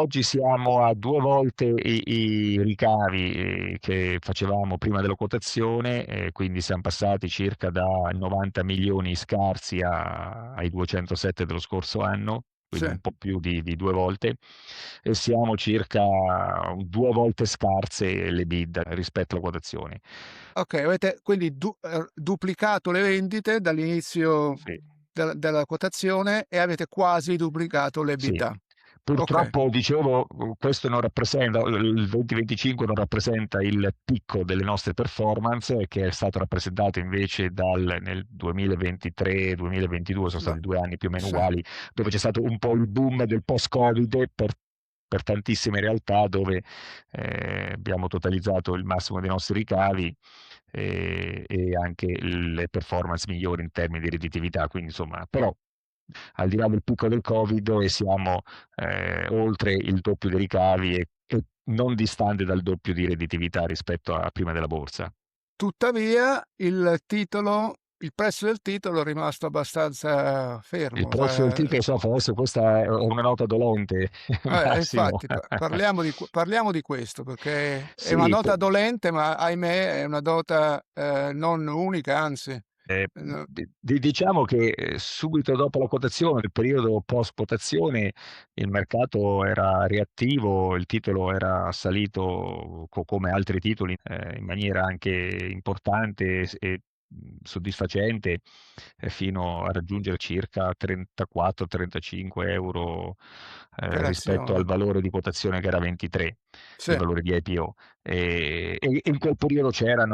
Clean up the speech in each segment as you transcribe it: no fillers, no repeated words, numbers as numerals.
Oggi siamo a due volte i ricavi che facevamo prima della quotazione, quindi siamo passati circa da 90 milioni scarsi ai 207 dello scorso anno, quindi Sì. un po' più di due volte, e siamo circa due volte scarse le bid rispetto alla quotazione. Ok, avete quindi duplicato le vendite dall'inizio Sì. della quotazione e avete quasi duplicato Sì, l'EBITDA. Ok, purtroppo dicevo, questo non rappresenta, il 2025 non rappresenta il picco delle nostre performance, che è stato rappresentato invece nel 2023-2022, sono sulla, stati due anni più o meno sì. uguali, dove c'è stato un po' il boom del post-Covid per tantissime realtà dove abbiamo totalizzato il massimo dei nostri ricavi e anche le performance migliori in termini di redditività. Quindi, insomma, però al di là del picco del Covid e siamo oltre il doppio dei ricavi e non distante dal doppio di redditività rispetto a prima della borsa. Tuttavia il prezzo del titolo è rimasto abbastanza Il fermo. prezzo del ticket, so, forse questa è una nota dolente, Massimo. Infatti, parliamo di questo perché è una Sì, nota dolente, ma ahimè è una nota non unica, anzi. No, diciamo che subito dopo la quotazione, nel periodo post quotazione, il mercato era reattivo, il titolo era salito come altri titoli in maniera anche importante e soddisfacente fino a raggiungere circa 34-35 euro per rispetto al azione. valore di quotazione che era 23, il Sì, valore di IPO. E in quel periodo c'era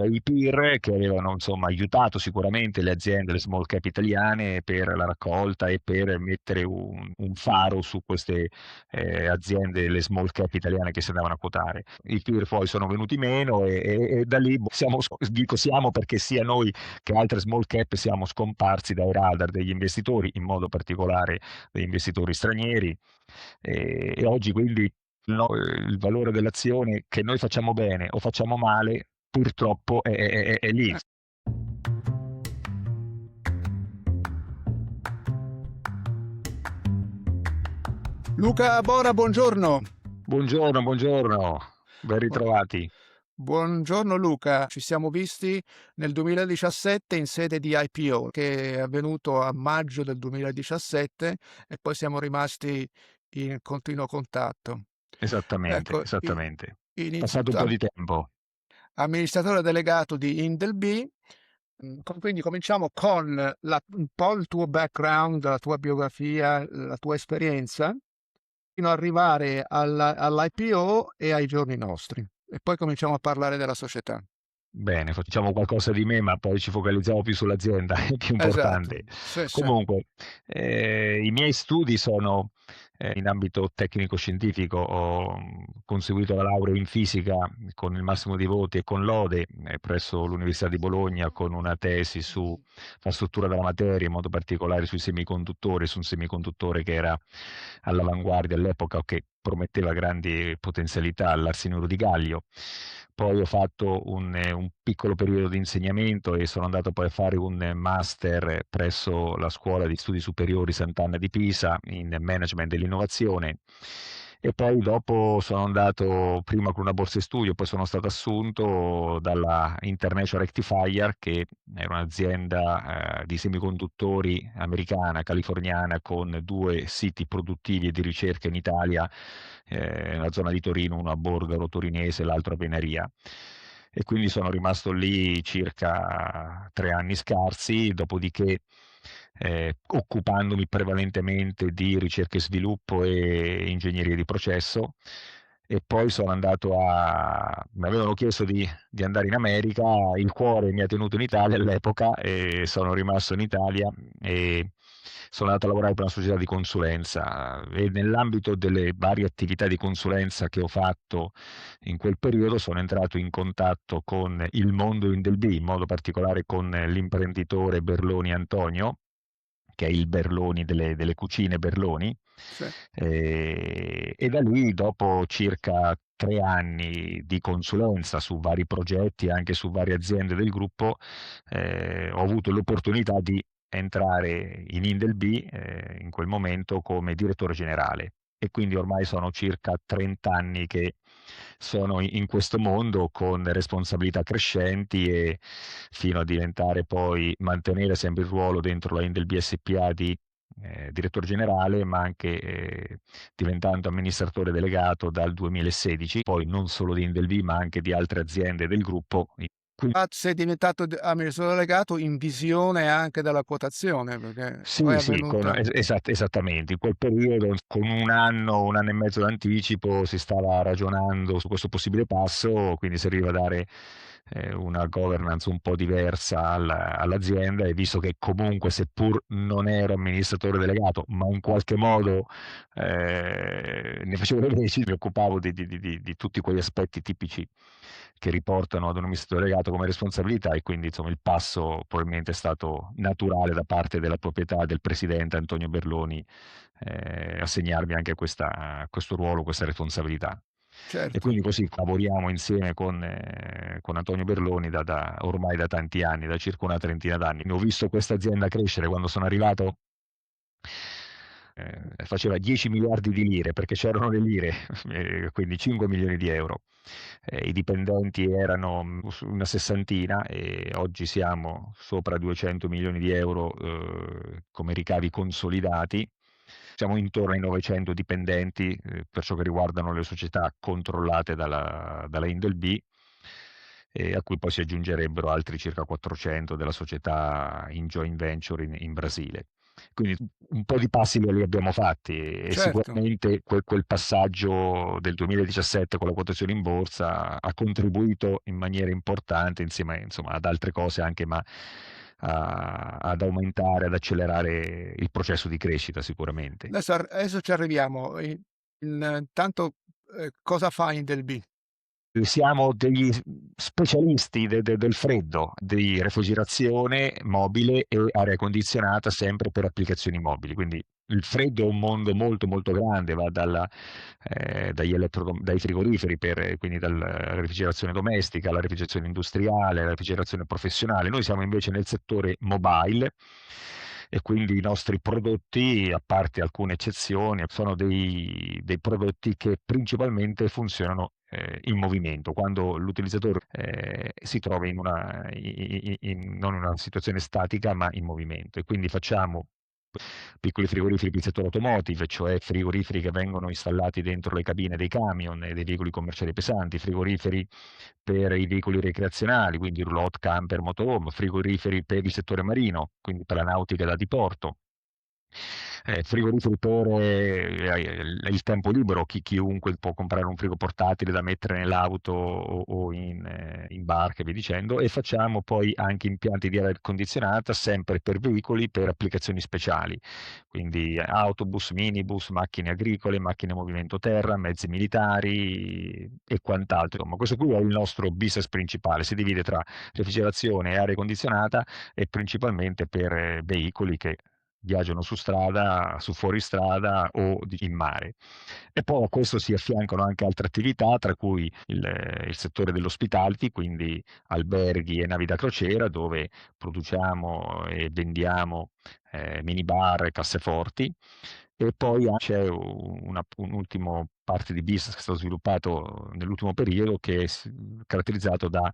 i peer che avevano insomma aiutato sicuramente le aziende, le small cap italiane per la raccolta e per mettere un faro su queste aziende, le small cap italiane che si andavano a quotare. I peer poi sono venuti meno e da lì dico siamo perché sia noi che altre small cap siamo scomparsi dai radar degli investitori, in modo particolare degli investitori stranieri. E oggi quindi il valore dell'azione che noi facciamo bene o facciamo male, purtroppo è lì. eh. Luca Bora, buongiorno. Buongiorno, buongiorno, ben ritrovati. Buongiorno Luca, ci siamo visti nel 2017 in sede di IPO che è avvenuto a maggio del 2017 e poi siamo rimasti in continuo contatto. Esattamente, Ecco, esattamente. inizio, Passato un po' di tempo. amministratore delegato di Indelbee, quindi cominciamo con un po' il tuo background, la tua biografia, la tua esperienza, fino ad arrivare all'IPO e ai giorni nostri. E poi cominciamo a parlare della società. Bene, facciamo qualcosa di me, ma poi ci focalizziamo più sull'azienda, è più Esatto, importante. sì, sì. Comunque, i miei studi sono in ambito tecnico-scientifico, ho conseguito la laurea in fisica con il massimo dei voti e con lode presso l'Università di Bologna con una tesi sulla struttura della materia, in modo particolare sui semiconduttori, su un semiconduttore che era all'avanguardia all'epoca, che prometteva grandi potenzialità, l'arsenuro di Gallio. Poi ho fatto un piccolo periodo di insegnamento e sono andato poi a fare un master presso la Scuola di Studi Superiori Sant'Anna di Pisa in management dell'innovazione. E poi dopo sono andato prima con una borsa di studio, poi sono stato assunto dalla International Rectifier, che è un'azienda di semiconduttori americana, californiana, con due siti produttivi e di ricerca in Italia, nella zona di Torino, uno a Borgaro Torinese e l'altro a Venaria. E quindi sono rimasto lì circa 3 anni scarsi, dopodiché occupandomi prevalentemente di ricerca e sviluppo e ingegneria di processo. E poi sono andato mi avevano chiesto di andare in America, il cuore mi ha tenuto in Italia all'epoca e sono rimasto in Italia e sono andato a lavorare per una società di consulenza e nell'ambito delle varie attività di consulenza che ho fatto in quel periodo sono entrato in contatto con il mondo Indelbì, in modo particolare con l'imprenditore Berloni Antonio, che è il Berloni delle cucine Berloni, Sì. e da lì, dopo circa 3 anni di consulenza su vari progetti, anche su varie aziende del gruppo, ho avuto l'opportunità di entrare in Indelbee in quel momento come direttore generale. e quindi ormai sono circa 30 anni che sono in questo mondo con responsabilità crescenti e fino a diventare poi mantenere sempre il ruolo dentro la Indelby SPA di direttore generale, ma anche diventando amministratore delegato dal 2016, poi non solo di Indelby ma anche di altre aziende del gruppo. Sei diventato amministratore delegato in visione anche della quotazione, perché poi Sì, è sì, avvenuta. esattamente. In quel periodo, con un anno e mezzo d'anticipo, si stava ragionando su questo possibile passo, quindi serviva dare una governance un po' diversa all'azienda, e visto che comunque, seppur non ero amministratore delegato, ma in qualche modo ne facevo le veci, mi occupavo di tutti quegli aspetti tipici che riportano ad un amministratore delegato come responsabilità, e quindi insomma il passo probabilmente è stato naturale da parte della proprietà del presidente Antonio Berloni, assegnarmi anche questo ruolo, questa responsabilità. E Certo. quindi così lavoriamo insieme con Antonio Berloni ormai da tanti anni, da circa una trentina d'anni. Ho visto questa azienda crescere. Quando sono arrivato faceva 10 miliardi di lire, perché c'erano le lire, quindi 5 milioni di euro. I dipendenti erano una sessantina e oggi siamo sopra 200 milioni di euro come ricavi consolidati. Siamo intorno ai 900 dipendenti per ciò che riguardano le società controllate dalla Indelby, a cui poi si aggiungerebbero altri circa 400 della società in joint venture in Brasile. Quindi un po' di passi li abbiamo fatti, e Certo. sicuramente quel passaggio del 2017 con la quotazione in borsa ha contribuito in maniera importante, insieme insomma, ad altre cose anche, ma ad aumentare, ad accelerare il processo di crescita sicuramente. Adesso ci arriviamo. Intanto, cosa fa Indelby? Siamo degli specialisti del freddo, di refrigerazione mobile e aria condizionata, sempre per applicazioni mobili. Quindi il freddo è un mondo molto molto grande, va dai frigoriferi, quindi dalla refrigerazione domestica alla refrigerazione industriale, alla refrigerazione professionale. Noi siamo invece nel settore mobile, e quindi i nostri prodotti, a parte alcune eccezioni, sono dei prodotti che principalmente funzionano in movimento, quando l'utilizzatore si trova non in una situazione statica ma in movimento. E quindi facciamo piccoli frigoriferi per il settore automotive, cioè frigoriferi che vengono installati dentro le cabine dei camion e dei veicoli commerciali pesanti, frigoriferi per i veicoli recreazionali, quindi roulotte, camper, motorhome, frigoriferi per il settore marino, quindi per la nautica da diporto. Frigoriferi per il tempo libero, chiunque può comprare un frigo portatile da mettere nell'auto o in barca e via dicendo, e facciamo poi anche impianti di aria condizionata sempre per veicoli, per applicazioni speciali, quindi autobus, minibus, macchine agricole, macchine a movimento terra, mezzi militari e quant'altro. Ma questo qui è il nostro business principale, si divide tra refrigerazione e aria condizionata, e principalmente per veicoli che viaggiano su strada, su fuoristrada o in mare. E poi a questo si affiancano anche altre attività, tra cui il settore dell'hospitality, quindi alberghi e navi da crociera, dove produciamo e vendiamo minibar e casseforti. E poi c'è un'ultima parte di business che è stato sviluppato nell'ultimo periodo, che è caratterizzato da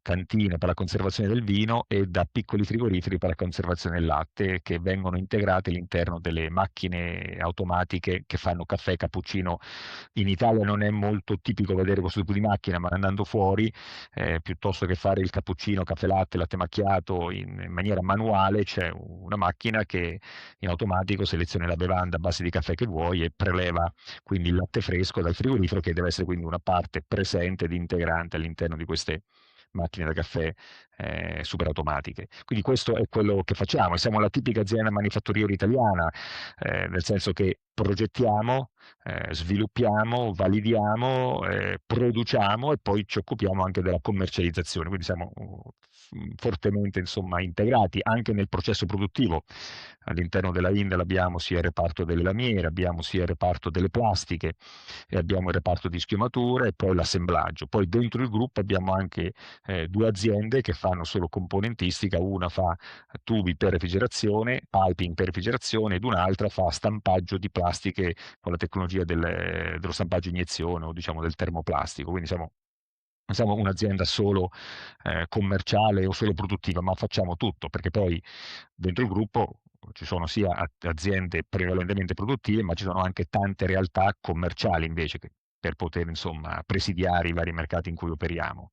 cantine per la conservazione del vino e da piccoli frigoriferi per la conservazione del latte, che vengono integrati all'interno delle macchine automatiche che fanno caffè, cappuccino. In Italia non è molto tipico vedere questo tipo di macchina, ma andando fuori, piuttosto che fare il cappuccino, caffè latte, latte macchiato in maniera manuale, c'è una macchina che in automatico seleziona la bevanda a base di caffè che vuoi e preleva quindi il latte fresco dal frigorifero, che deve essere quindi una parte presente ed integrante all'interno di queste macchine da caffè super automatiche. Quindi questo è quello che facciamo, e siamo la tipica azienda manifatturiera italiana, nel senso che progettiamo, sviluppiamo, validiamo, produciamo, e poi ci occupiamo anche della commercializzazione. Quindi siamo fortemente insomma integrati anche nel processo produttivo. All'interno della Indel abbiamo sia il reparto delle lamiere, abbiamo sia il reparto delle plastiche, e abbiamo il reparto di schiumature e poi l'assemblaggio. Poi dentro il gruppo abbiamo anche due aziende che fanno solo componentistica: una fa tubi per refrigerazione, piping per refrigerazione, ed un'altra fa stampaggio di plastiche con la tecnologia tecnologia dello stampaggio iniezione o diciamo del termoplastico, quindi non siamo un'azienda solo commerciale o solo produttiva, ma facciamo tutto, perché poi dentro il gruppo ci sono sia aziende prevalentemente produttive, ma ci sono anche tante realtà commerciali invece per poter insomma presidiare i vari mercati in cui operiamo.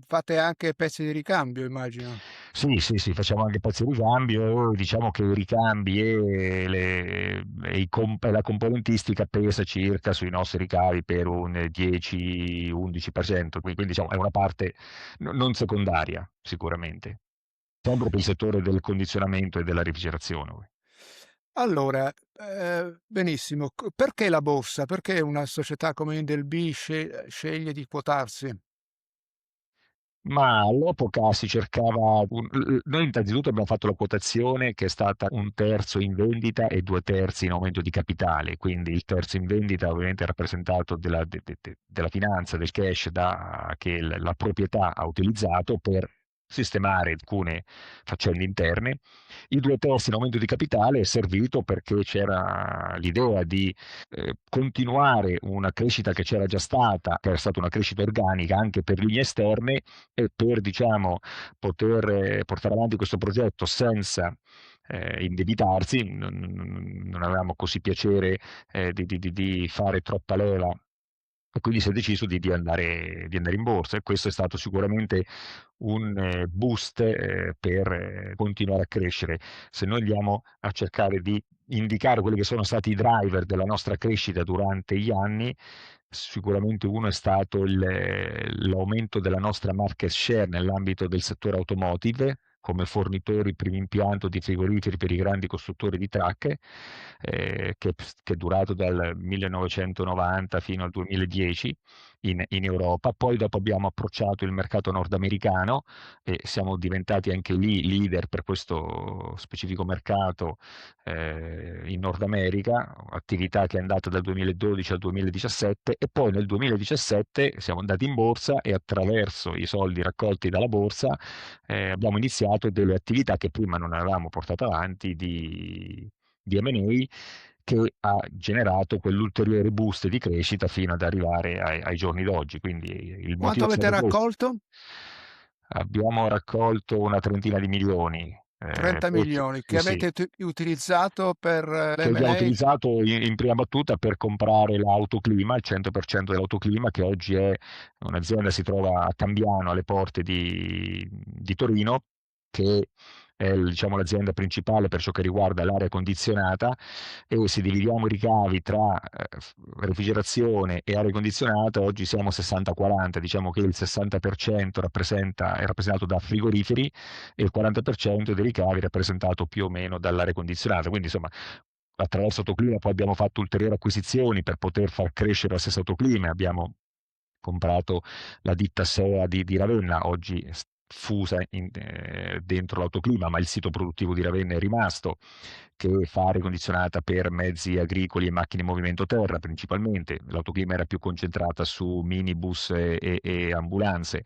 Fate anche pezzi di ricambio, immagino. Sì, sì, sì, facciamo anche pezzi di ricambio, diciamo che i ricambi e la componentistica pesa circa sui nostri ricavi per un 10-11%, quindi diciamo è una parte non secondaria sicuramente, sempre per il settore del condizionamento e della refrigerazione. Allora, benissimo. Perché la borsa? Perché una società come Indelbee sceglie di quotarsi? Ma all'epoca si cercava, noi innanzitutto abbiamo fatto la quotazione che è stata un terzo in vendita e due terzi in aumento di capitale, quindi il terzo in vendita ovviamente è rappresentato della finanza, del cash che la proprietà ha utilizzato per sistemare alcune faccende interne. I due terzi in aumento di capitale è servito perché c'era l'idea di continuare una crescita che c'era già stata, che era stata una crescita organica anche per linee esterne, e per diciamo, poter portare avanti questo progetto senza indebitarsi, non avevamo così piacere di fare troppa leva e quindi si è deciso di andare in borsa e questo è stato sicuramente un boost per continuare a crescere. Se noi andiamo a cercare di indicare quelli che sono stati i driver della nostra crescita durante gli anni, sicuramente uno è stato l'aumento della nostra market share nell'ambito del settore automotive come fornitori primo impianto di frigoriferi per i grandi costruttori di tracche, che è durato dal 1990 fino al 2010 in Europa. Poi dopo abbiamo approcciato il mercato nordamericano e siamo diventati anche lì leader per questo specifico mercato in Nord America, attività che è andata dal 2012 al 2017 e poi nel 2017 siamo andati in borsa e attraverso i soldi raccolti dalla borsa abbiamo iniziato delle attività che prima non avevamo portato avanti di M&A che ha generato quell'ulteriore boost di crescita fino ad arrivare ai giorni d'oggi. Quindi il Quanto motivo è avete stato questo. raccolto? Abbiamo raccolto una trentina di milioni, 30 poi milioni che sì, sì, avete utilizzato per che abbiamo l'M&A? utilizzato in prima battuta per comprare l'autoclima, il 100% dell'autoclima, che oggi è un'azienda, si trova a Cambiano, alle porte di Torino, che è diciamo, l'azienda principale per ciò che riguarda l'aria condizionata e se dividiamo i ricavi tra refrigerazione e aria condizionata, oggi siamo 60-40, diciamo che il 60% è rappresentato da frigoriferi e il 40% dei ricavi è rappresentato più o meno dall'aria condizionata. Quindi insomma attraverso Autoclima poi abbiamo fatto ulteriori acquisizioni per poter far crescere la stessa Autoclima, abbiamo comprato la ditta SEA di Ravenna, oggi fusa dentro l'autoclima, ma il sito produttivo di Ravenna è rimasto, che fa aria condizionata per mezzi agricoli e macchine in movimento terra principalmente. L'autoclima era più concentrata su minibus e ambulanze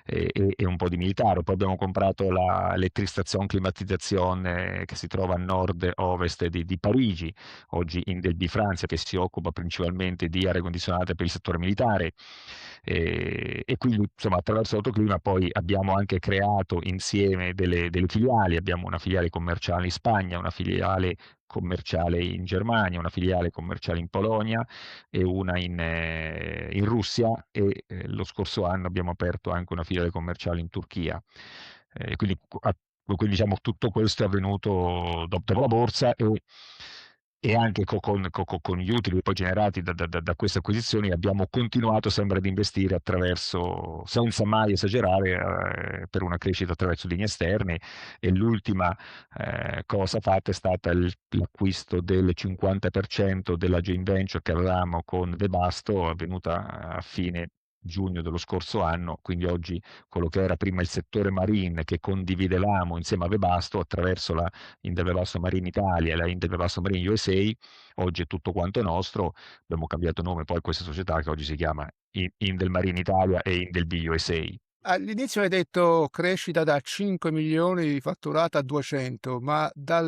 e un po' di militare. Poi abbiamo comprato la Electric Climatizzazione che si trova a nord-ovest di Parigi, oggi in Delbi Francia, che si occupa principalmente di aria condizionata per il settore militare. E quindi insomma attraverso l'autoclima poi abbiamo anche creato insieme delle filiali, abbiamo una filiale commerciale in Spagna, una filiale commerciale in Germania, una filiale commerciale in Polonia e una in Russia e lo scorso anno abbiamo aperto anche una filiale commerciale in Turchia. Quindi diciamo tutto questo è avvenuto dopo la borsa e anche con gli utili poi generati da queste acquisizioni abbiamo continuato sempre ad investire attraverso, senza mai esagerare, per una crescita attraverso linee esterne e l'ultima cosa fatta è stata l'acquisto del 50% della joint venture che avevamo con Webasto, avvenuta a fine giugno dello scorso anno, quindi oggi quello che era prima il settore marine che condividevamo insieme a Webasto attraverso la Intel Webasto Marine Italia e la Intel Webasto Marine USA, oggi è tutto quanto nostro, abbiamo cambiato nome poi a questa società che oggi si chiama Intel Marine Italia e Intel B USA. all'inizio hai detto crescita da 5 milioni di fatturato a 200, ma Da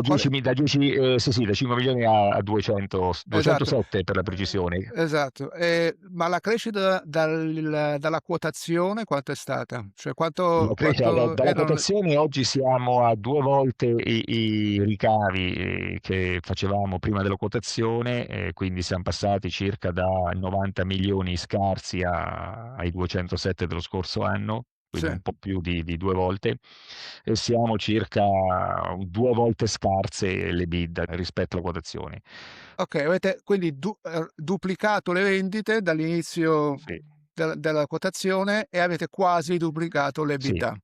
10, da 10 sì, sì, da 5 milioni a 200, esatto, 207 per la precisione. esatto. Ma la crescita dalla quotazione quanto è stata? Cioè La crescita quanto dalla erano? quotazione oggi siamo a due volte i ricavi che facevamo prima della quotazione, quindi siamo passati circa da 90 milioni scarsi ai 207 dello scorso anno, quindi Sì. un po' più di due volte, e siamo circa due volte scarse le bid rispetto alla quotazione. Ok, avete quindi duplicato le vendite dall'inizio Sì. della quotazione e avete quasi duplicato Sì, l'EBITDA.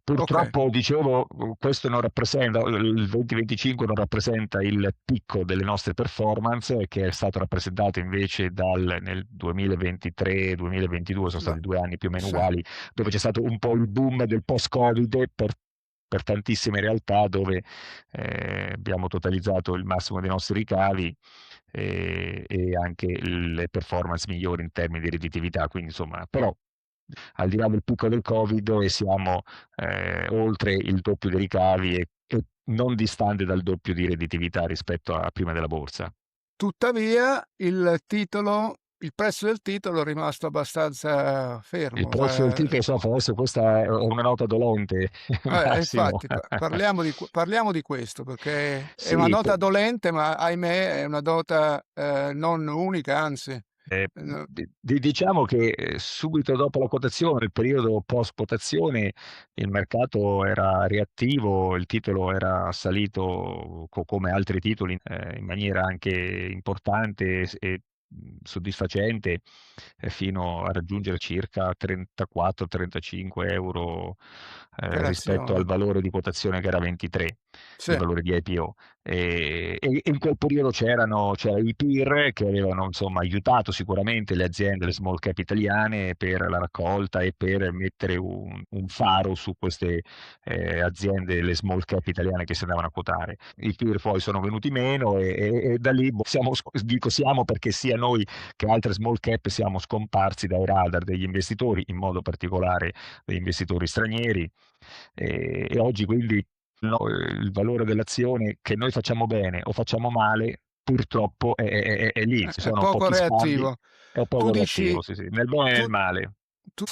Ok, purtroppo dicevo, questo non rappresenta, il 2025 non rappresenta il picco delle nostre performance, che è stato rappresentato invece nel 2023-2022, sono sulla, stati 2 anni più o meno sì. uguali, dove c'è stato un po' il boom del post-Covid per tantissime realtà dove abbiamo totalizzato il massimo dei nostri ricavi e anche le performance migliori in termini di redditività. Quindi, insomma, però al di là del picco del Covid e siamo oltre il doppio dei ricavi e non distante dal doppio di redditività rispetto a prima della borsa. Tuttavia il prezzo del titolo è rimasto abbastanza Il fermo. prezzo del ticket, so, forse questa è una nota dolente, Massimo. Infatti, parliamo di questo perché è una Sì, nota dolente, ma ahimè è una nota non unica, anzi. No, diciamo che subito dopo la quotazione, il periodo post quotazione, il mercato era reattivo, il titolo era salito come altri titoli in maniera anche importante e soddisfacente fino a raggiungere circa 34-35 euro per rispetto al azione. valore di quotazione che era 23, Sì, il valore di IPO. E in quel periodo c'era i peer che avevano insomma aiutato sicuramente le aziende, le small cap italiane per la raccolta e per mettere un faro su queste aziende, le small cap italiane che si andavano a quotare. I peer poi sono venuti meno e da lì dico siamo perché sia noi che altre small cap siamo scomparsi dai radar degli investitori, in modo particolare degli investitori stranieri. E oggi quindi il valore dell'azione che noi facciamo bene o facciamo male, purtroppo è lì, ci è sono poco pochi scambi, reattivo. è Tu poco dici, reattivo, sì, sì, nel bene e tu, nel male. tu,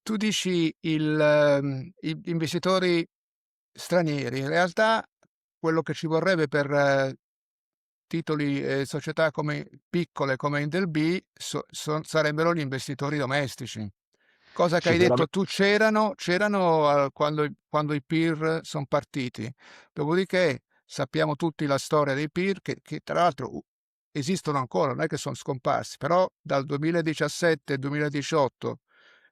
tu dici gli investitori stranieri. In realtà quello che ci vorrebbe per titoli e società come piccole come Indelbee sarebbero gli investitori domestici. Cosa che hai detto Sicuramente. tu, c'erano quando i peer sono partiti. Dopodiché sappiamo tutti la storia dei peer che tra l'altro esistono ancora, non è che sono scomparsi, però dal 2017-2018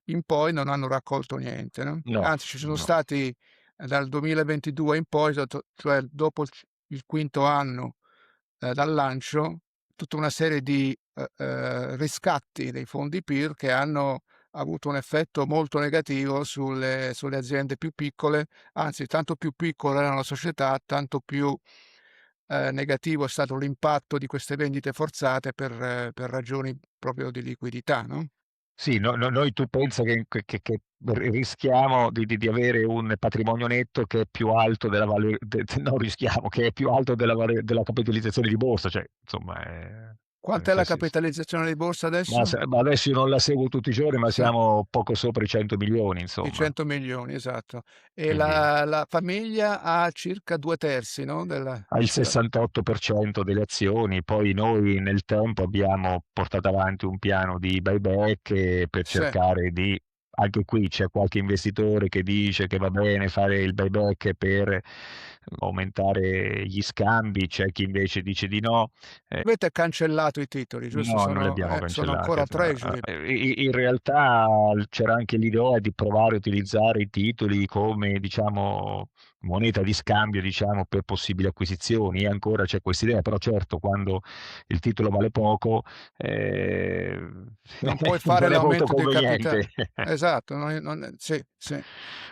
in poi non hanno raccolto niente, no? No, Anzi, ci sono no. stati dal 2022 in poi, cioè dopo il quinto anno dal lancio, tutta una serie di riscatti dei fondi PIR che hanno avuto un effetto molto negativo sulle aziende più piccole, anzi, tanto più piccola era la società, tanto più negativo è stato l'impatto di queste vendite forzate per ragioni proprio di liquidità, no? Sì, noi tu pensa che rischiamo di avere un patrimonio netto che è più alto non rischiamo, che è più alto della capitalizzazione di borsa, cioè, insomma, Quant'è la sì. capitalizzazione di borsa adesso? Ma adesso io non la seguo tutti i giorni, ma Sì. siamo poco sopra i 100 milioni, I insomma. 100 milioni, esatto. E Quindi la famiglia ha circa 2/3, no? ha il 68% delle azioni, poi noi nel tempo abbiamo portato avanti un piano di buyback per Sì. cercare di, anche qui c'è qualche investitore che dice che va bene fare il buyback per aumentare gli scambi, c'è chi invece dice di no. Avete cancellato i titoli, giusto? No, non li abbiamo Sono cancellati. ancora treasury. In realtà c'era anche l'idea di provare a utilizzare i titoli come, diciamo, moneta di scambio, diciamo, per possibili acquisizioni. E ancora c'è questa idea, però certo, quando il titolo vale poco, Non puoi fare non è molto l'aumento del conveniente. capitale. Esatto, sì, sì.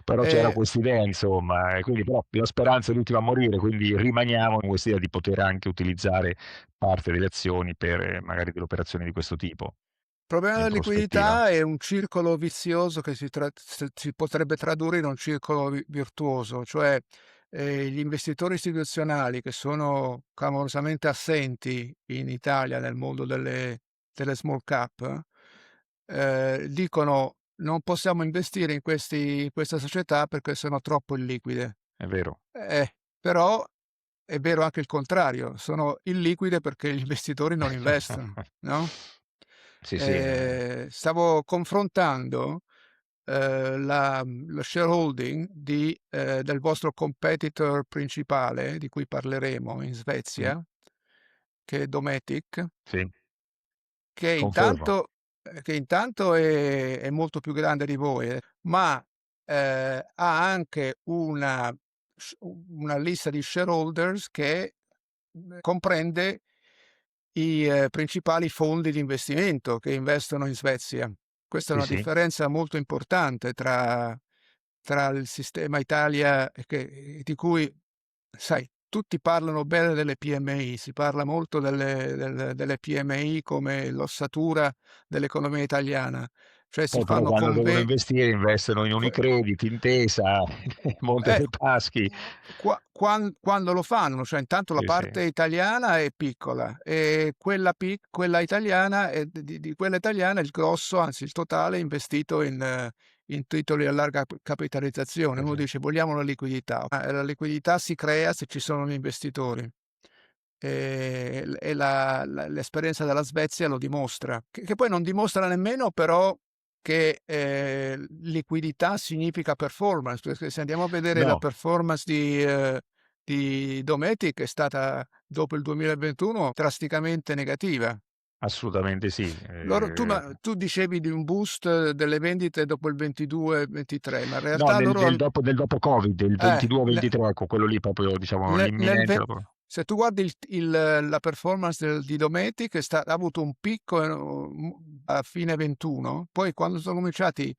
Però c'era Eh, questa idea, insomma, e quindi però la speranza è l'ultima a morire, quindi rimaniamo con questa idea di poter anche utilizzare parte delle azioni per magari delle operazioni di questo tipo. problema in della prospettiva. liquidità è un circolo vizioso che si potrebbe tradurre in un circolo virtuoso, cioè gli investitori istituzionali che sono clamorosamente assenti in Italia nel mondo delle small cap, dicono non possiamo investire in queste società perché sono troppo illiquide. È vero. Però è vero anche il contrario, sono illiquide perché gli investitori non investono, no? Sì, sì, Stavo confrontando lo shareholding del vostro competitor principale, di cui parleremo in mh, Svezia, che è Dometic, sì, che confermo. intanto, è molto più grande di voi, ma ha anche una lista di shareholders che comprende i principali fondi di investimento che investono in Svezia. Questa è Sì, una sì. differenza molto importante tra il sistema Italia, di cui, sai, tutti parlano bene delle PMI, si parla molto delle PMI come l'ossatura dell'economia italiana, cioè si Poi però fanno quando devono convegni. investire investono in Unicredit, Intesa, Monte Eh, dei Paschi. quando lo fanno, cioè intanto la Sì, sì, parte italiana è piccola e quella italiana, di quella italiana il grosso, anzi il totale è investito in titoli a larga capitalizzazione. sì, Uno sì. dice vogliamo la liquidità, ma la liquidità si crea se ci sono gli investitori. E l'esperienza della Svezia lo dimostra, che poi non dimostra nemmeno però che liquidità significa performance, perché se andiamo a vedere la No, performance di Dometic è stata dopo il 2021 drasticamente negativa. assolutamente sì. Tu dicevi di un boost delle vendite dopo il 22-23, ma in No, realtà loro del dopo Covid, il eh, 22-23, ecco, quello lì proprio, diciamo, nel, nel l'imminente. ve- se tu guardi la performance di Dometic, ha avuto un picco a fine 21, poi quando sono cominciati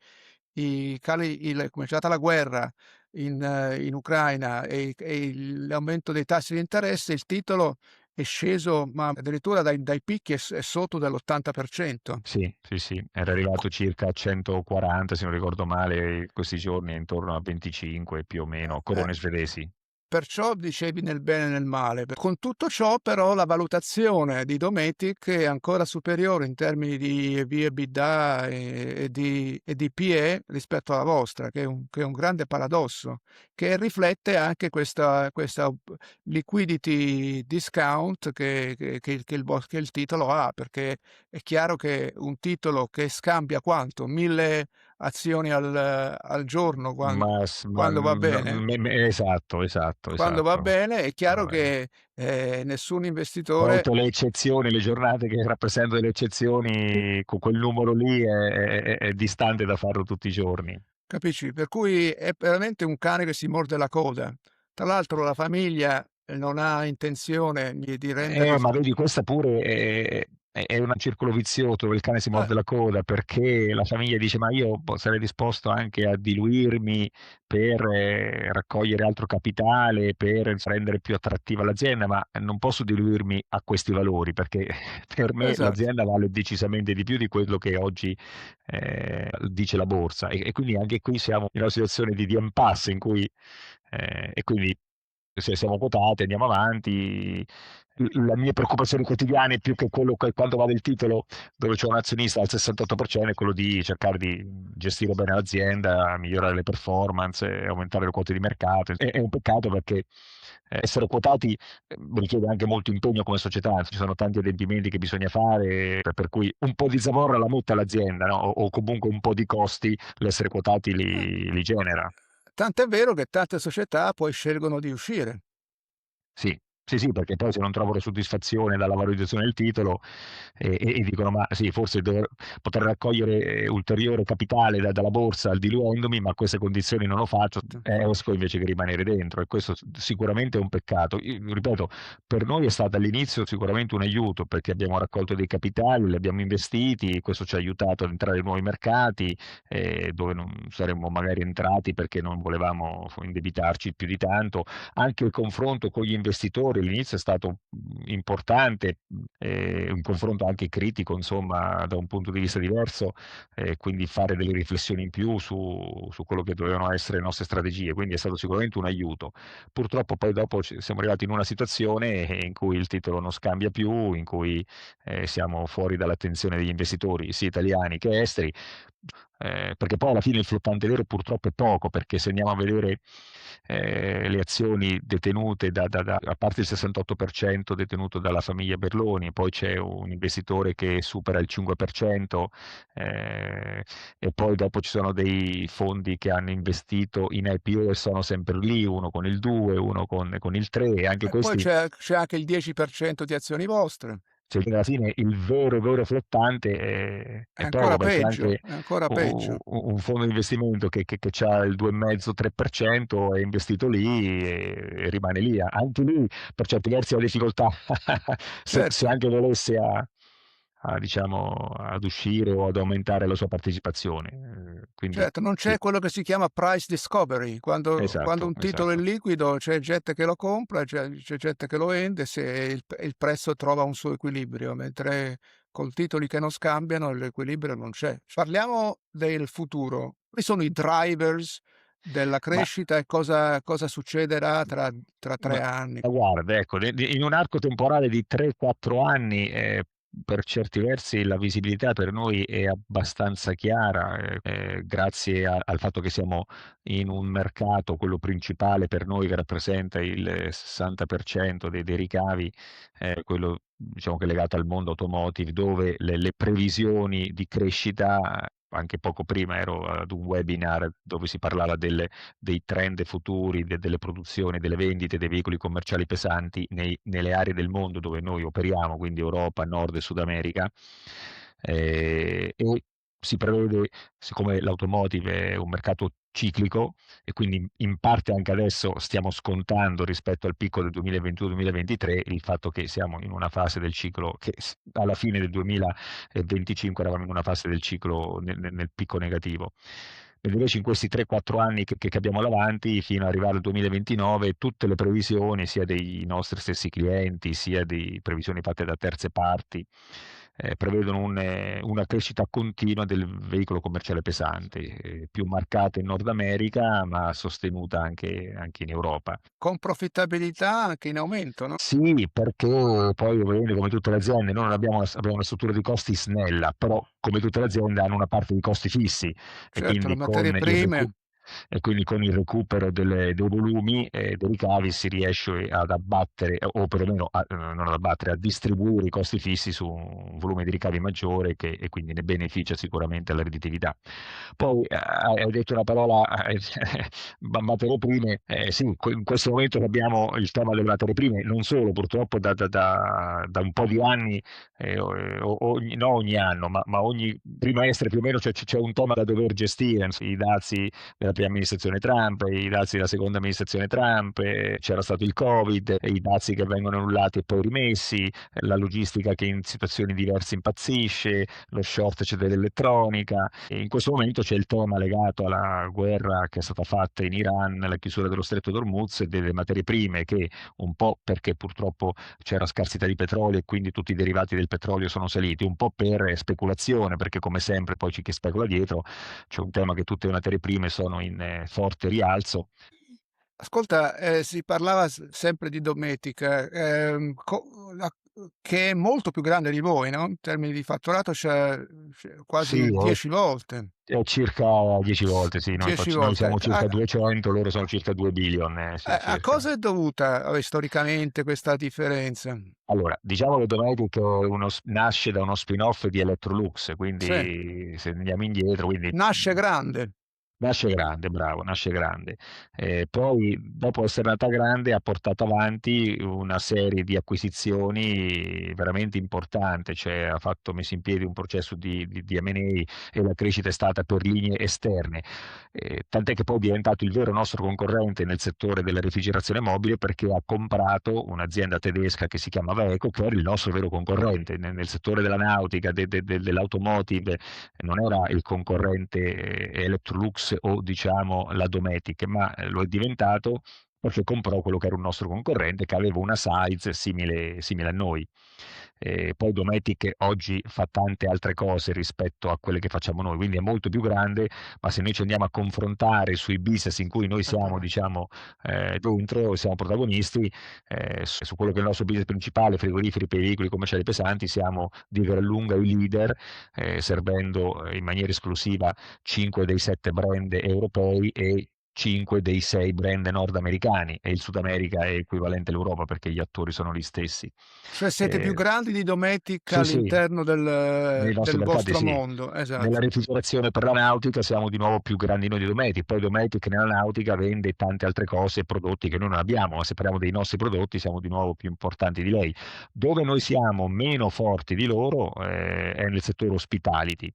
è cominciata la guerra in Ucraina e l'aumento dei tassi di interesse, il titolo è sceso, ma addirittura dai picchi è sotto dell'80%. Sì, sì, sì, era arrivato circa a 140, se non ricordo male, in questi giorni, intorno a 25 più o meno, Eh, corone svedesi. Perciò dicevi nel bene e nel male. Con tutto ciò, però, la valutazione di Dometic è ancora superiore in termini di EBITDA e di PE rispetto alla vostra, che è un grande paradosso, che riflette anche questa liquidity discount che il titolo ha, perché è chiaro che un titolo che scambia quanto? 1.000 azioni al giorno quando va bene? Esatto, esatto, Quando va esatto. bene è chiaro Vabbè. che nessun investitore, Tolte le eccezioni, le giornate che rappresentano le eccezioni, con quel numero lì è distante da farlo tutti i giorni. capisci? Per cui è veramente un cane che si morde la coda. Tra l'altro la famiglia non ha intenzione di rendere Ma vedi, questa pure è un circolo vizioso dove il cane si eh, morde la coda, perché la famiglia dice: Ma io sarei disposto anche a diluirmi per raccogliere altro capitale, per rendere più attrattiva l'azienda, ma non posso diluirmi a questi valori, perché per me esatto. l'azienda vale decisamente di più di quello che oggi dice la borsa. E quindi anche qui siamo in una situazione di impasse in cui, e quindi se siamo quotati, andiamo avanti. Le mie preoccupazioni quotidiane, più che quello che quanto vale il titolo, dove c'è un azionista al 68%, è quello di cercare di gestire bene l'azienda, migliorare le performance, aumentare le quote di mercato. È un peccato perché essere quotati richiede anche molto impegno come società, ci sono tanti adempimenti che bisogna fare, per cui un po' di zavorra la butta l'azienda, no? O comunque un po' di costi l'essere quotati Eh, li genera. Tant'è vero che tante società poi scelgono di uscire. Sì, sì, sì, perché poi se non trovano soddisfazione dalla valorizzazione del titolo e dicono: Ma sì, forse potrei raccogliere ulteriore capitale dalla borsa diluendomi, ma a queste condizioni non lo faccio, esco invece che rimanere dentro. E questo sicuramente è un peccato. Io, ripeto, per noi è stato all'inizio sicuramente un aiuto perché abbiamo raccolto dei capitali, li abbiamo investiti, questo ci ha aiutato ad entrare in nuovi mercati dove non saremmo magari entrati perché non volevamo indebitarci più di tanto. Anche il confronto con gli investitori investitori. L'inizio è stato importante, un confronto anche critico, insomma, da un punto di vista diverso, quindi fare delle riflessioni in più su quello che dovevano essere le nostre strategie, quindi è stato sicuramente un aiuto. Purtroppo poi dopo siamo arrivati in una situazione in cui il titolo non scambia più, in cui siamo fuori dall'attenzione degli investitori, sia italiani che esteri, perché poi alla fine il flottante vero purtroppo è poco, perché se andiamo a vedere le azioni detenute a parte il 68% detenuto dalla famiglia Berloni, poi c'è un investitore che supera il 5%, e poi dopo ci sono dei fondi che hanno investito in IPO e sono sempre lì, uno con il 2, uno con il 3, e anche E poi questi, c'è anche il 10% di azioni vostre. cioè, alla fine il vero, vero flottante È è poco, ancora perché anche peggio, è ancora peggio. un fondo di investimento che ha il 2,5-3% è investito lì e rimane lì. Anche lì, per certi versi, ha difficoltà se Certo. anche volesse diciamo, ad uscire o ad aumentare la sua partecipazione. Quindi Certo, non sì, c'è quello che si chiama price discovery. Quando esatto, un titolo è esatto. liquido c'è gente che lo compra, c'è gente che lo vende se il prezzo trova un suo equilibrio, mentre con titoli che non scambiano l'equilibrio non c'è. Parliamo del futuro. Quali sono i drivers della Ma crescita e cosa succederà tra Ma 3 anni? guarda, ecco, in un arco temporale di 3-4 anni, per certi versi la visibilità per noi è abbastanza chiara, grazie al fatto che siamo in un mercato, quello principale per noi, che rappresenta il 60% dei ricavi, quello diciamo che è legato al mondo automotive, dove le previsioni di crescita, anche poco prima ero ad un webinar dove si parlava dei trend futuri, delle produzioni, delle vendite dei veicoli commerciali pesanti nelle aree del mondo dove noi operiamo, quindi Europa, Nord e Sud America, e si prevede, siccome l'automotive è un mercato ciclico e quindi in parte anche adesso stiamo scontando rispetto al picco del 2022-2023 il fatto che siamo in una fase del ciclo che alla fine del 2025 eravamo in una fase del ciclo nel picco negativo. Mentre invece in questi 3-4 anni che abbiamo davanti, fino ad arrivare al 2029, tutte le previsioni, sia dei nostri stessi clienti, sia di previsioni fatte da terze parti, prevedono una crescita continua del veicolo commerciale pesante, più marcata in Nord America, ma sostenuta anche in Europa. Con profittabilità anche in aumento, no? Sì, perché poi ovviamente come tutte le aziende noi non abbiamo una struttura di costi snella, però come tutte le aziende hanno una parte di costi fissi e Certo, le quindi materie prime. con il recupero dei volumi e dei ricavi si riesce ad abbattere, o perlomeno non ad abbattere, a distribuire i costi fissi su un volume di ricavi maggiore e quindi ne beneficia sicuramente la redditività. Poi hai detto una parola, materie prime, sì, in questo momento abbiamo il tema delle materie prime, non solo purtroppo da un po' di anni, no ogni anno, ma ogni trimestre più o meno c'è un tema da dover gestire, i dazi della prima amministrazione Trump, i dazi della seconda amministrazione Trump, c'era stato il Covid, i dazi che vengono annullati e poi rimessi, la logistica che in situazioni diverse impazzisce, lo shortage dell'elettronica. E in questo momento c'è il tema legato alla guerra che è stata fatta in Iran, la chiusura dello stretto d'Ormuz e delle materie prime che un po' perché purtroppo c'era scarsità di petrolio e quindi tutti i derivati del petrolio sono saliti, un po' per speculazione, perché come sempre poi c'è chi specula dietro, c'è un tema che tutte le materie prime sono in forte rialzo. Ascolta, si parlava sempre di Dometic, che è molto più grande di voi, no? In termini di fatturato c'è Sì, quasi 10 volte. è circa 10 volte, sì, 10 noi volte. siamo circa 200, loro sono circa 2 billion, sì, A circa. cosa è dovuta storicamente questa differenza? Allora, diciamo che Dometic nasce da uno spin-off di Electrolux, Sì, quindi se andiamo indietro, quindi nasce grande. nasce grande, bravo, nasce grande. Poi, dopo essere nata grande, ha portato avanti una serie di acquisizioni veramente importante, cioè ha messo in piedi un processo di M&A e la crescita è stata per linee esterne. Tant'è che poi è diventato il vero nostro concorrente nel settore della refrigerazione mobile perché ha comprato un'azienda tedesca che si chiamava Eco, che era il nostro vero concorrente nel settore della nautica, dell'automotive, non era il concorrente Electrolux o diciamo la Dometic, ma lo è diventato perché comprò quello che era un nostro concorrente che aveva una size simile a noi. Poi Dometic oggi fa tante altre cose rispetto a quelle che facciamo noi, quindi è molto più grande, ma se noi ci andiamo a confrontare sui business in cui noi siamo, diciamo, dentro, siamo protagonisti, su quello che è il nostro business principale, frigoriferi per i veicoli commerciali pesanti, siamo di gran lunga i leader, servendo in maniera esclusiva 5 dei 7 brand europei e 5 dei 6 brand nordamericani, e il Sud America è equivalente all'Europa perché gli attori sono gli stessi. Cioè siete più Eh, grandi di Dometic sì, sì, all'interno nei nostri del mercati vostro sì. mondo, Nella esatto. refrigerazione per la nautica siamo di nuovo più grandi noi di Dometic, poi Dometic nella nautica vende tante altre cose e prodotti che noi non abbiamo, ma se parliamo dei nostri prodotti siamo di nuovo più importanti di lei. Dove noi siamo meno forti di loro è nel settore hospitality,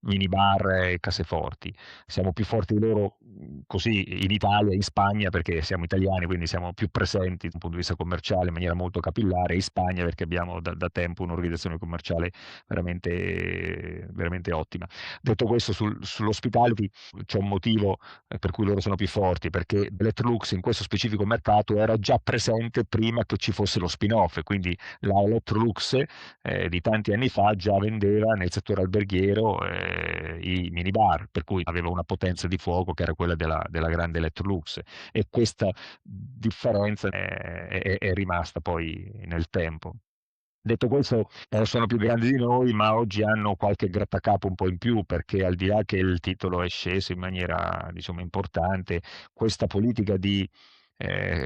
minibar e casseforti. Siamo più forti di loro così in Italia, in Spagna perché siamo italiani, quindi siamo più presenti dal punto di vista commerciale in maniera molto capillare, in Spagna perché abbiamo da tempo un'organizzazione commerciale veramente ottima. Detto questo, sull'hospitality c'è un motivo per cui loro sono più forti, perché Electrolux in questo specifico mercato era già presente prima che ci fosse lo spin-off, quindi la Electrolux di tanti anni fa già vendeva nel settore alberghiero i minibar, per cui aveva una potenza di fuoco che era quella della grande Electrolux, e questa differenza è rimasta poi nel tempo. Detto questo, sono più grandi di noi, ma oggi hanno qualche grattacapo un po' in più, perché al di là che il titolo è sceso in maniera, diciamo, importante, questa politica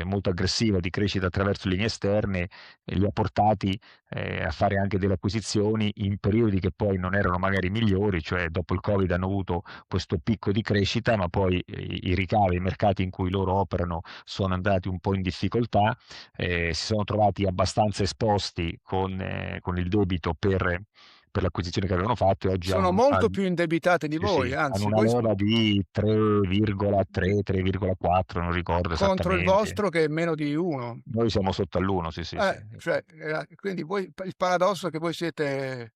molto aggressiva di crescita attraverso linee esterne li ha portati a fare anche delle acquisizioni in periodi che poi non erano magari migliori, cioè dopo il Covid hanno avuto questo picco di crescita, ma poi i ricavi, i mercati in cui loro operano sono andati un po' in difficoltà, si sono trovati abbastanza esposti con il debito per l'acquisizione che avevano fatto, e oggi Sono molto più indebitate di sì, voi, sì, hanno anzi, una voi leva di 3,3, 3,4, non ricordo contro il esattamente. vostro che è meno di uno. Noi siamo sotto all'1, sì, sì, sì. Quindi voi, il paradosso è che voi siete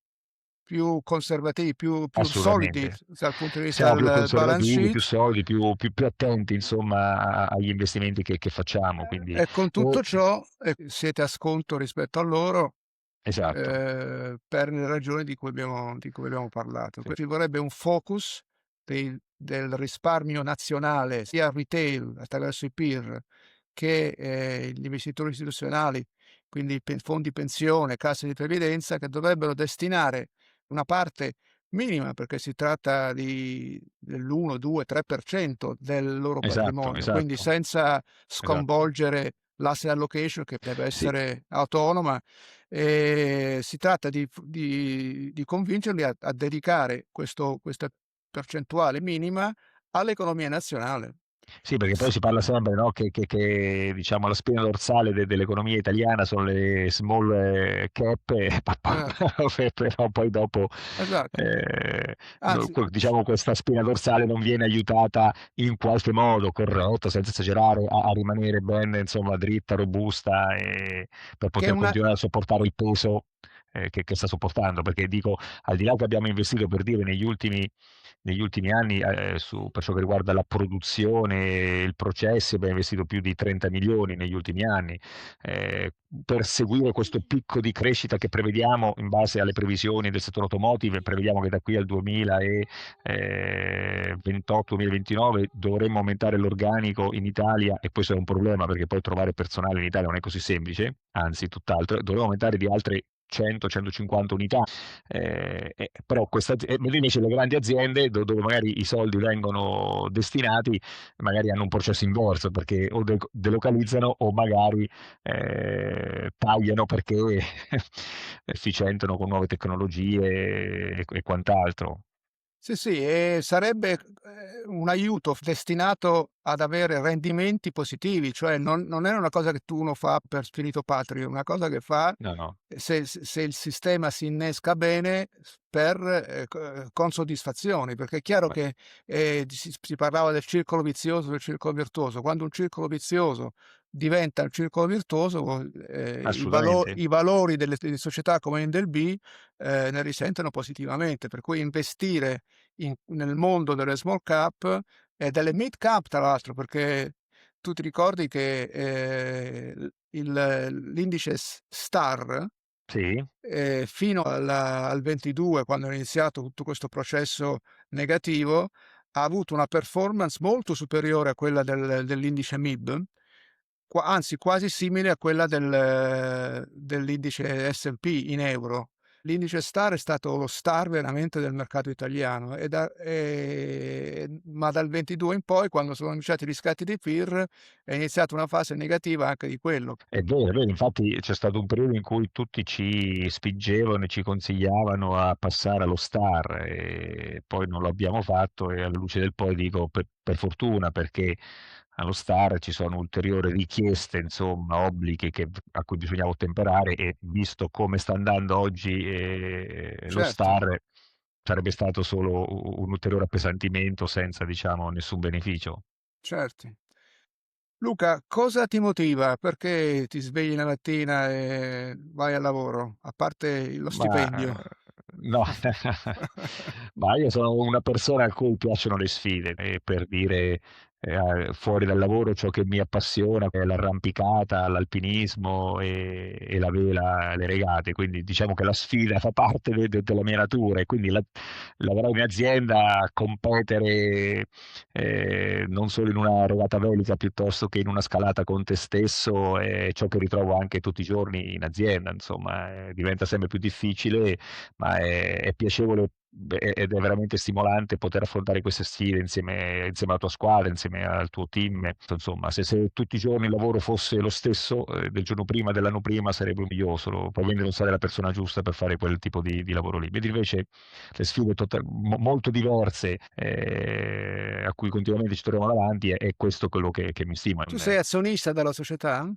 più conservativi, più solidi Assolutamente. dal punto di vista Siamo più del balance conservativi, più sheet, solidi, più attenti, insomma, agli investimenti che facciamo. Quindi, e con tutto ciò siete a sconto rispetto a loro, esatto. per le ragioni di cui abbiamo parlato. Sì. Ci vorrebbe un focus del risparmio nazionale, sia retail attraverso i PIR che gli investitori istituzionali, quindi fondi pensione, casse di previdenza, che dovrebbero destinare una parte minima, perché si tratta dell'1, 2, 3% del loro Esatto, patrimonio, quindi esatto, senza esatto. sconvolgere l'asset allocation che deve Sì. essere autonoma. Si tratta di convincerli a dedicare questa percentuale minima all'economia nazionale. Sì, perché poi S- si parla sempre, no, che, diciamo, la spina dorsale dell'economia italiana sono le small cap, eh, però poi dopo, esatto. Anzi, diciamo, questa spina dorsale non viene aiutata in qualche modo, corretto, senza esagerare, a rimanere ben, insomma, dritta, robusta, per che è poter una, continuare a sopportare il peso che sta sopportando. Perché dico, al di là che abbiamo investito, per dire, negli ultimi anni per ciò che riguarda la produzione, il processo, abbiamo investito più di 30 milioni negli ultimi anni, per seguire questo picco di crescita che prevediamo in base alle previsioni del settore automotive. Prevediamo che da qui al 2028-2029 dovremmo aumentare l'organico in Italia, e questo è un problema perché poi trovare personale in Italia non è così semplice, anzi tutt'altro, dovremmo aumentare di altre 100-150 unità, però mentre invece le grandi aziende dove magari i soldi vengono destinati magari hanno un processo inverso, perché o delocalizzano o magari tagliano perché efficientano con nuove tecnologie e quant'altro. Sì, sì, e sarebbe un aiuto destinato ad avere rendimenti positivi, cioè non è una cosa che uno fa per spirito patrio, è una cosa che fa No, no, se il sistema si innesca bene con soddisfazione, perché è chiaro ma- che si parlava del circolo vizioso, del circolo virtuoso. Quando un circolo vizioso diventa un circolo virtuoso, assolutamente. i valori delle società come Indelbee ne risentono positivamente, per cui investire nel mondo delle small cap e delle mid cap, tra l'altro, perché tu ti ricordi che l'indice STAR, Sì, fino al 22, quando è iniziato tutto questo processo negativo, ha avuto una performance molto superiore a quella dell'indice MIB, anzi quasi simile a quella dell'indice S&P in euro. L'indice STAR è stato lo star veramente del mercato italiano, ma dal 22 in poi, quando sono cominciati gli scatti di FIR, è iniziata una fase negativa anche di quello. è vero, infatti c'è stato un periodo in cui tutti ci spingevano e ci consigliavano a passare allo star e poi non lo abbiamo fatto e alla luce del poi dico per fortuna perché allo star ci sono ulteriori richieste, insomma, obblighi a cui bisogna ottemperare e visto come sta andando oggi lo Certo, star sarebbe stato solo un ulteriore appesantimento senza, diciamo, nessun beneficio. certo. Luca, cosa ti motiva? Perché ti svegli la mattina e vai al lavoro, a parte lo Ma stipendio? no, ma io sono una persona a cui piacciono le sfide, e per dire fuori dal lavoro ciò che mi appassiona è l'arrampicata, l'alpinismo e la vela, le regate, quindi diciamo che la sfida fa parte della mia natura e quindi lavorare in azienda, competere non solo in una regata velica piuttosto che in una scalata con te stesso è ciò che ritrovo anche tutti i giorni in azienda, insomma, diventa sempre più difficile, ma è piacevole ed è veramente stimolante poter affrontare queste sfide insieme alla tua squadra, insieme al tuo team. Insomma, se tutti i giorni il lavoro fosse lo stesso del giorno prima, dell'anno prima, sarebbe noioso, probabilmente non sarei la persona giusta per fare quel tipo di lavoro lì. Mentre invece le sfide molto diverse a cui continuamente ci troviamo davanti è questo quello che mi stimola. Tu sei azionista della società?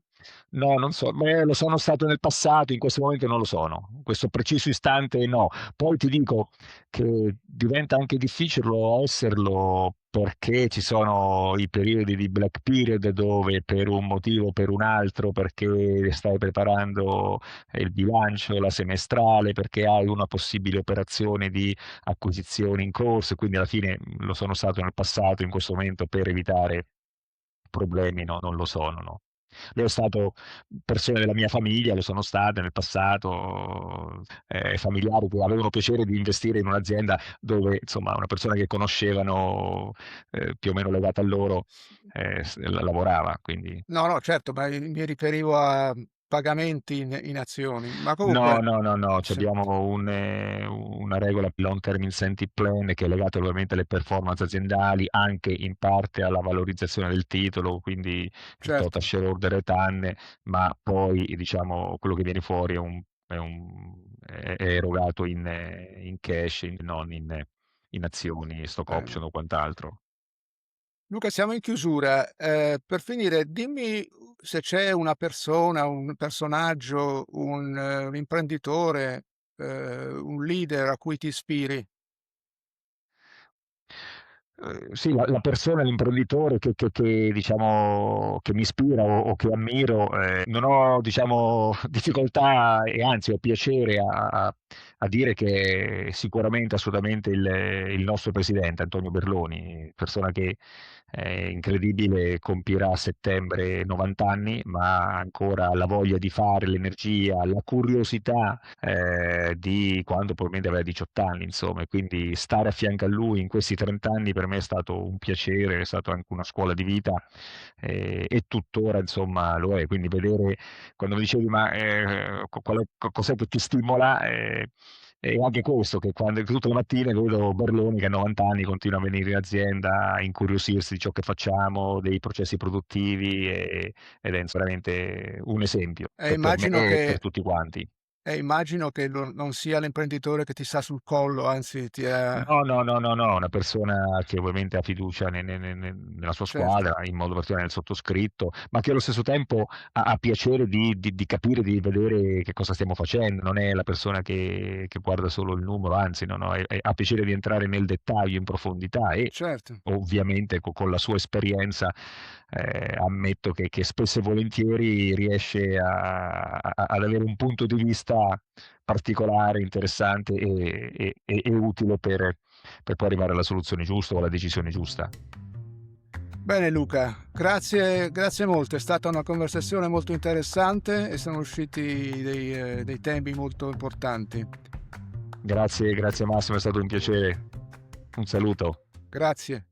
No, non so, beh, lo sono stato nel passato, in questo momento non lo sono. In questo preciso istante no. Poi ti dico che diventa anche difficile esserlo perché ci sono i periodi di black period dove per un motivo o per un altro, perché stai preparando il bilancio, la semestrale, perché hai una possibile operazione di acquisizione in corso, quindi alla fine lo sono stato nel passato, in questo momento per evitare problemi no, non lo sono. No. Lo è stato persone della mia famiglia, lo sono state nel passato, familiari che avevano piacere di investire in un'azienda dove insomma una persona che conoscevano più o meno legata a loro lavorava. Quindi No, no, certo, ma mi riferivo a pagamenti in azioni. Ma no, comunque, no, no, no, se- abbiamo una regola long term incentive plan che è legata ovviamente alle performance aziendali, anche in parte alla valorizzazione del titolo, quindi il total certo, shareholder return, ma poi diciamo quello che viene fuori è erogato in cash, non in azioni, stock option bene. o quant'altro. Luca, siamo in chiusura. Per finire, dimmi se c'è una persona, un personaggio, un imprenditore, un leader a cui ti ispiri. Sì, la persona, l'imprenditore diciamo, che mi ispira o che ammiro, non ho diciamo, difficoltà e anzi ho piacere a dire che è sicuramente assolutamente il nostro presidente Antonio Berloni, persona che è incredibile, compirà a settembre 90 anni, ma ha ancora la voglia di fare, l'energia, la curiosità di quando probabilmente aveva 18 anni, insomma, e quindi stare a fianco a lui in questi 30 anni per me è stato un piacere, è stato anche una scuola di vita e tuttora, insomma, lo è. Quindi vedere, quando mi dicevi, ma cos'è che ti stimola? E anche questo, che quando tutte le mattine vedo Berloni che a 90 anni continua a venire in azienda a incuriosirsi di ciò che facciamo, dei processi produttivi ed è veramente un esempio E per me immagino e per che, tutti quanti. non sia l'imprenditore che ti sta sul collo, anzi ti è... No, no, no, no, no, una persona che ovviamente ha fiducia nella sua Certo, squadra, in modo particolare nel sottoscritto, ma che allo stesso tempo ha piacere di capire, di vedere che cosa stiamo facendo, non è la persona che guarda solo il numero, anzi, no, no, ha piacere di entrare nel dettaglio, in profondità e certo. ovviamente con la sua esperienza ammetto che spesso e volentieri riesce ad avere un punto di vista particolare, interessante e utile per poi arrivare alla soluzione giusta o alla decisione giusta. Bene Luca, grazie molto, è stata una conversazione molto interessante e sono usciti dei temi molto importanti. Grazie, grazie Massimo, è stato un piacere. Un saluto. Grazie.